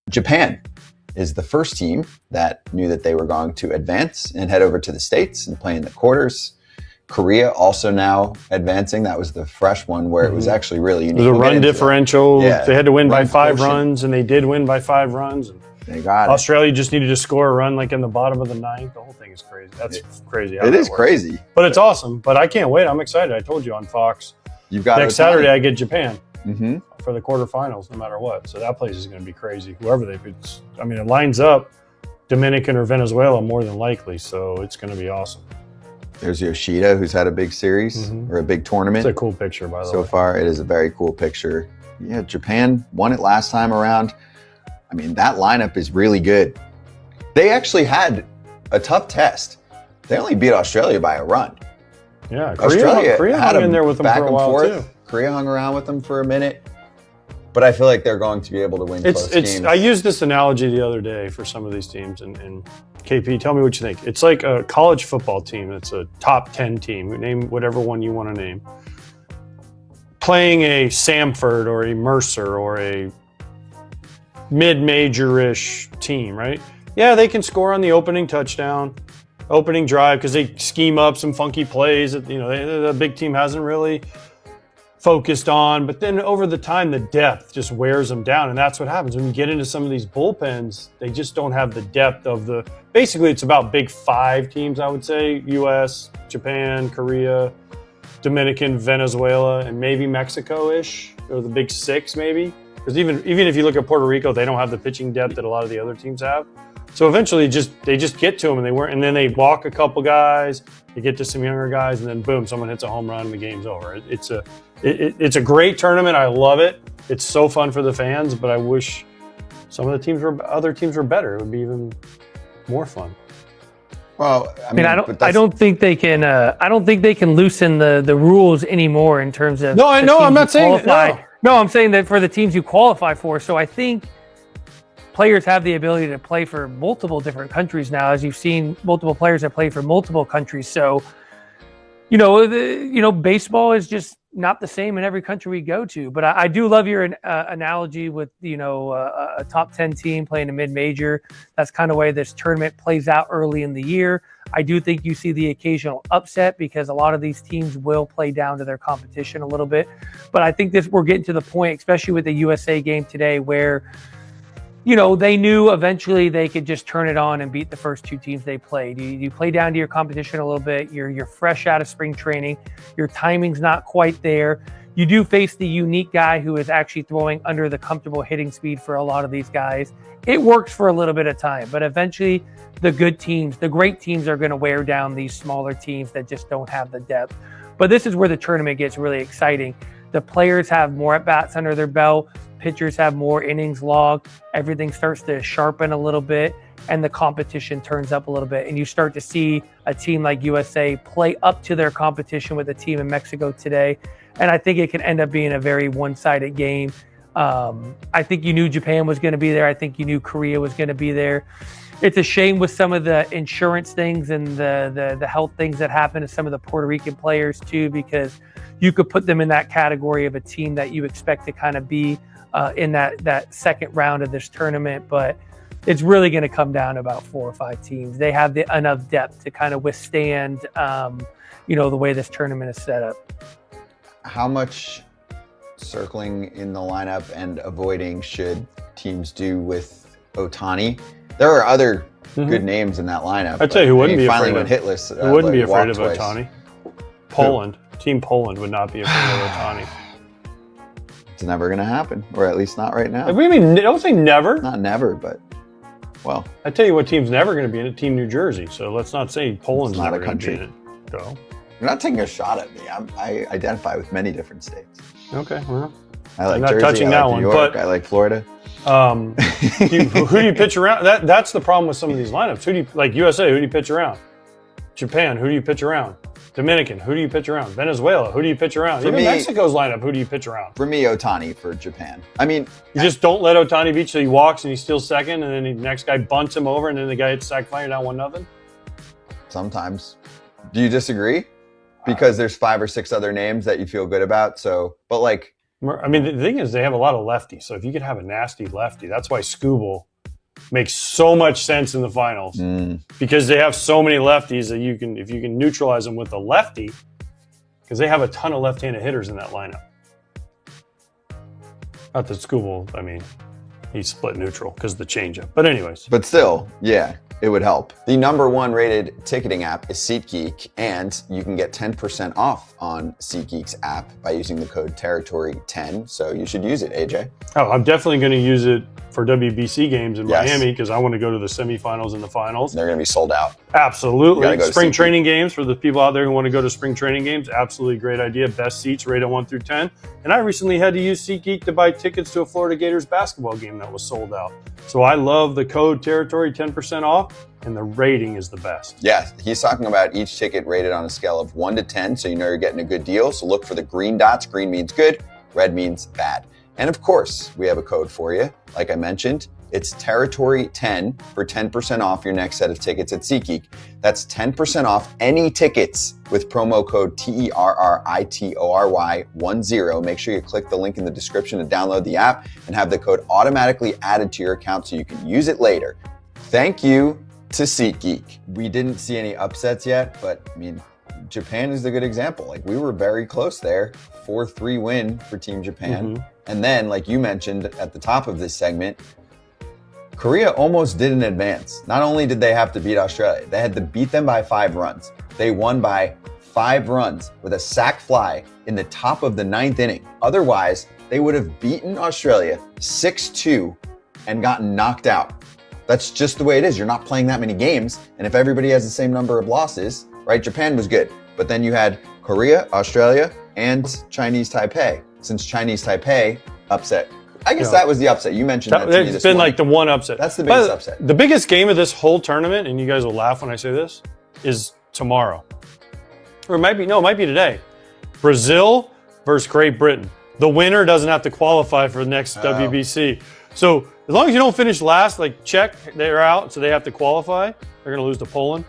Japan is the first team that knew that they were going to advance and head over to the States and play in the quarters. Korea also now advancing. That was the fresh one where it was actually really unique. It was a run differential. Yeah, they had to win by 5 runs, and they did win by 5 runs. And they got Australia just needed to score a run like in the bottom of the 9th. The whole thing is crazy. That's crazy. It is crazy. But it's awesome. But I can't wait. I'm excited. I told you on Fox. You've got next Saturday I get Japan mm-hmm. for the quarterfinals, no matter what. So that place is going to be crazy. Whoever they it's, I mean, it lines up Dominican or Venezuela more than likely. So it's going to be awesome. There's Yoshida, who's had a big series or a big tournament. It's a cool picture, by the way. So far, it is a very cool picture. Yeah, Japan won it last time around. I mean, that lineup is really good. They actually had a tough test. They only beat Australia by a run. Yeah, Australia had hung in there with them for a while, too. Korea hung around with them for a minute. But I feel like they're going to be able to win close games. I used this analogy the other day for some of these teams, and KP, tell me what you think. It's like a college football team that's a top 10 team. Name whatever one you want to name. Playing a Samford or a Mercer or a mid-major-ish team, right? Yeah, they can score on the opening touchdown, opening drive, because they scheme up some funky plays that the big team hasn't really focused on, but then over the time, the depth just wears them down. And that's what happens when you get into some of these bullpens. They just don't have the depth of basically it's about big 5 teams, I would say. US, Japan, Korea, Dominican, Venezuela, and maybe Mexico-ish, or the big 6 maybe. Because even if you look at Puerto Rico, they don't have the pitching depth that a lot of the other teams have. So eventually they just get to them and then they walk a couple guys, they get to some younger guys, and then boom, someone hits a home run and the game's over. It's a great tournament. I love it. It's so fun for the fans, but I wish some of the other teams were better. It would be even more fun. Well, I don't think they can. I don't think they can loosen the rules anymore in terms of. No, I know. I'm not saying that. No, I'm saying that for the teams you qualify for. So I think players have the ability to play for multiple different countries now, as you've seen multiple players that play for multiple countries. So, baseball is just not the same in every country we go to. But I do love your analogy with, a top 10 team playing a mid-major. That's kind of the way this tournament plays out early in the year. I do think you see the occasional upset because a lot of these teams will play down to their competition a little bit. But I think we're getting to the point, especially with the USA game today, where they knew eventually they could just turn it on and beat the first 2 teams they played. You play down to your competition a little bit. You're fresh out of spring training. Your timing's not quite there. You do face the unique guy who is actually throwing under the comfortable hitting speed for a lot of these guys. It works for a little bit of time, but eventually the good teams, the great teams are going to wear down these smaller teams that just don't have the depth. But this is where the tournament gets really exciting. The players have more at-bats under their belt. Pitchers have more innings logged. Everything starts to sharpen a little bit, and the competition turns up a little bit. And you start to see a team like USA play up to their competition with a team in Mexico today. And I think it can end up being a very one-sided game. I think you knew Japan was going to be there. I think you knew Korea was going to be there. It's a shame with some of the insurance things and the health things that happen to some of the Puerto Rican players too, because you could put them in that category of a team that you expect to kind of be in that second round of this tournament. But it's really going to come down to about 4 or 5 teams. They have enough depth to kind of withstand, the way this tournament is set up. How much circling in the lineup and avoiding should teams do with Ohtani? There are other good names in that lineup. I'd tell you who wouldn't be finally afraid went hitless. Who wouldn't be afraid of Ohtani? Poland. Team Poland would not be afraid of Ohtani. It's never going to happen, or at least not right now. What do you mean? Don't say never. Not never, but well. I tell you what team's never going to be in it. Team New Jersey. So let's not say Poland's not never a country. Going to be in it. Go. You're not taking a shot at me. I identify with many different states. Okay, well, I like I'm not Jersey, touching I like that New one, York, but I like Florida. Who do you pitch around? That's the problem with some of these lineups. Who do you like? USA, who do you pitch around? Japan, who do you pitch around? Dominican, who do you pitch around? Venezuela, who do you pitch around? Even Mexico's lineup, who do you pitch around? For me, Ohtani for Japan. I mean, you just don't let Ohtani beat, so he walks and he steals second, and then the next guy bunts him over, and then the guy hits sac fly, you're down 1-0. Sometimes. Do you disagree? Because there's 5 or 6 other names that you feel good about. So, but like I mean, the thing is, they have a lot of lefties. So if you could have a nasty lefty, that's why Skubal makes so much sense in the finals because they have so many lefties that if you can neutralize them with a lefty, because they have a ton of left-handed hitters in that lineup. Not that Skubal, I mean, he's split neutral because of the changeup. But anyways. But still, yeah, it would help. The #1 rated ticketing app is SeatGeek, and you can get 10% off on SeatGeek's app by using the code Territory10. So you should use it, AJ. Oh, I'm definitely going to use it for WBC games in Yes. Miami because I want to go to the semifinals and the finals. They're going to be sold out. Absolutely. You gotta go to Spring SeatGeek. training games for the people out there who want to go to spring training games. Absolutely great idea. Best seats rated 1 through 10. And I recently had to use SeatGeek to buy tickets to a Florida Gators basketball game that was sold out. So I love the code Territory 10% off, and the rating is the best. Yeah, he's talking about each ticket rated on a scale of 1 to 10, so you know you're getting a good deal. So look for the green dots. Green means good, red means bad. And of course, we have a code for you. Like I mentioned, it's Territory10 for 10% off your next set of tickets at SeatGeek. That's 10% off any tickets with promo code TERRITORY10. Make sure you click the link in the description to download the app and have the code automatically added to your account so you can use it later. Thank you to SeatGeek. We didn't see any upsets yet, but I mean, Japan is the good example. Like, we were very close there. 4-3 win for Team Japan. And then, like you mentioned at the top of this segment, Korea almost didn't advance. Not only did they have to beat Australia, they had to beat them by 5 runs. They won by 5 runs with a sac fly in the top of the 9th inning. Otherwise, they would have beaten Australia 6-2 and gotten knocked out. That's just the way it is. You're not playing that many games. And if everybody has the same number of losses, right? Japan was good. But then you had Korea, Australia, and Chinese Taipei. Since Chinese Taipei upset, I guess that was the upset. You mentioned that to me this It's been morning. like the one upset. That's the biggest upset. The biggest game of this whole tournament, and you guys will laugh when I say this, is tomorrow. Or it might be today. Brazil versus Great Britain. The winner doesn't have to qualify for the next WBC. So as long as you don't finish last, like Czech, they're out, so they have to qualify. They're going to lose to Poland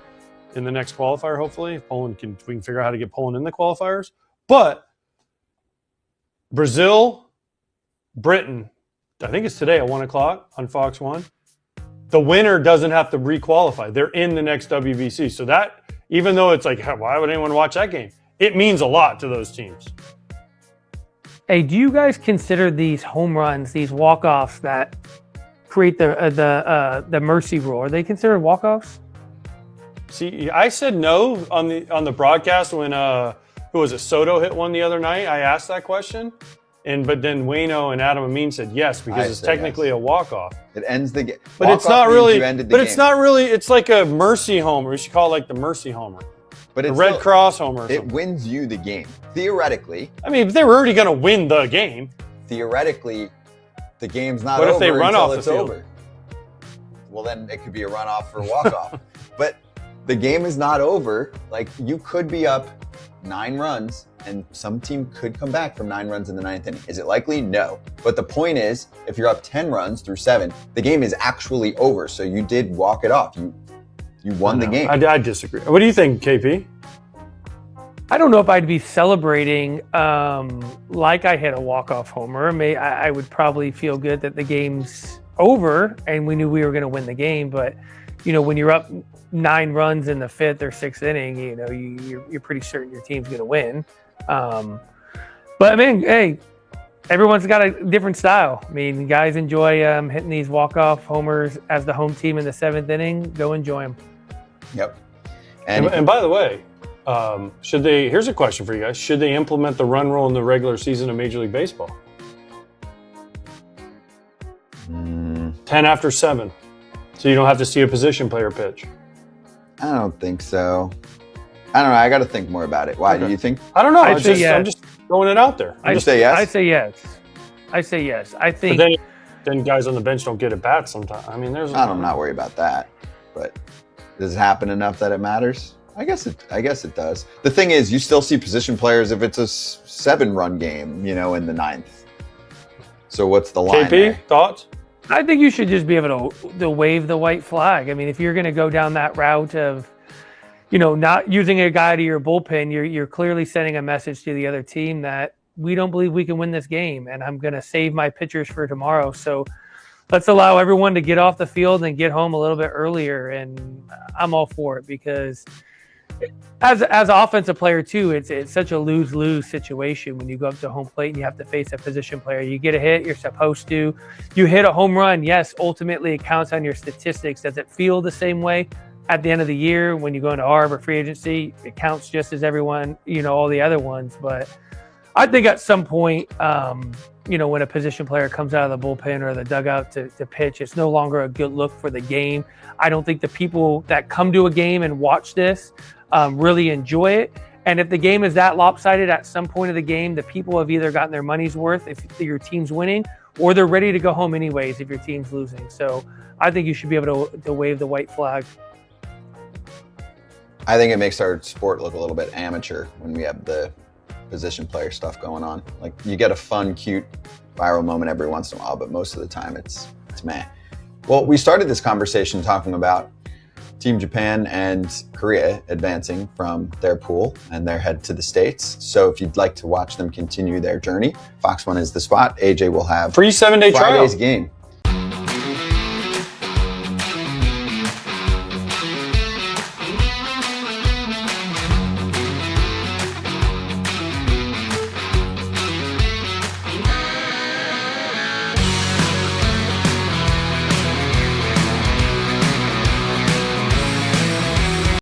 in the next qualifier, hopefully. If we can figure out how to get Poland in the qualifiers. But Brazil, Britain, I think it's today at 1 o'clock on Fox 1. The winner doesn't have to re-qualify. They're in the next WBC. So that, even though it's like, why would anyone watch that game? It means a lot to those teams. Hey, do you guys consider these home runs, these walk-offs that create the mercy rule? Are they considered walk-offs? See, I said no on the broadcast when who was it? Soto hit one the other night. I asked that question, but then Waino and Adam Amin said yes because it's technically a walk-off. It ends the game. But it's not really. But it's not really. It's like a mercy homer. We should call it like the mercy homer. But it's the Red Cross homer. It wins you the game. Theoretically. I mean, they were already going to win the game. Theoretically, the game's not over. over What if they run off the field? Over. Well, then it could be a runoff for walk-off. But the game is not over. Like, you could be up 9 runs, and some team could come back from 9 runs in the 9th inning. Is it likely? No. But the point is, if you're up 10 runs through 7, the game is actually over. So you did walk it off. You won the game. I disagree. What do you think, KP? I don't know if I'd be celebrating like I hit a walk-off homer. I would probably feel good that the game's over and we knew we were going to win the game. But, you know, when you're up 9 runs in the 5th or 6th inning, you know, you're pretty certain your team's going to win. But, I mean, hey, everyone's got a different style. I mean, guys enjoy hitting these walk-off homers as the home team in the 7th inning. Go enjoy them. Yep. And by the way, here's a question for you guys. Should they implement the run rule in the regular season of Major League Baseball? 10 after 7. So you don't have to see a position player pitch. I don't think so. I don't know. I got to think more about it. Why? Okay. Do you think? I don't know. I'm just throwing it out there. I say yes. I say yes. I think. But then guys on the bench don't get at bats sometimes. I mean, I'm not worried about that. But does it happen enough that it matters? I guess it does. The thing is, you still see position players if it's a 7-run game, you know, in the 9th. So what's the line? KP, there? Thoughts? I think you should just be able to wave the white flag. I mean, if you're going to go down that route of, you know, not using a guy to your bullpen, you're clearly sending a message to the other team that, we don't believe we can win this game, and I'm going to save my pitchers for tomorrow. So let's allow everyone to get off the field and get home a little bit earlier. And I'm all for it, because as an offensive player too, it's such a lose-lose situation when you go up to home plate and you have to face a position player. You get a hit, you're supposed to. You hit a home run, yes, ultimately it counts on your statistics. Does it feel the same way at the end of the year when you go into ARB or free agency? It counts just as everyone, all the other ones. But I think at some point, when a position player comes out of the bullpen or the dugout to pitch, it's no longer a good look for the game. I don't think the people that come to a game and watch this really enjoy it. And if the game is that lopsided at some point of the game, the people have either gotten their money's worth if your team's winning, or they're ready to go home anyways if your team's losing. So I think you should be able to wave the white flag. I think it makes our sport look a little bit amateur when we have the position player stuff going on. Like, you get a fun, cute, viral moment every once in a while, but most of the time it's meh. Well, we started this conversation talking about Team Japan and Korea advancing from their pool, and they're headed to the States. So if you'd like to watch them continue their journey, Fox One is the spot. AJ will have free 7-day trial. Friday's game.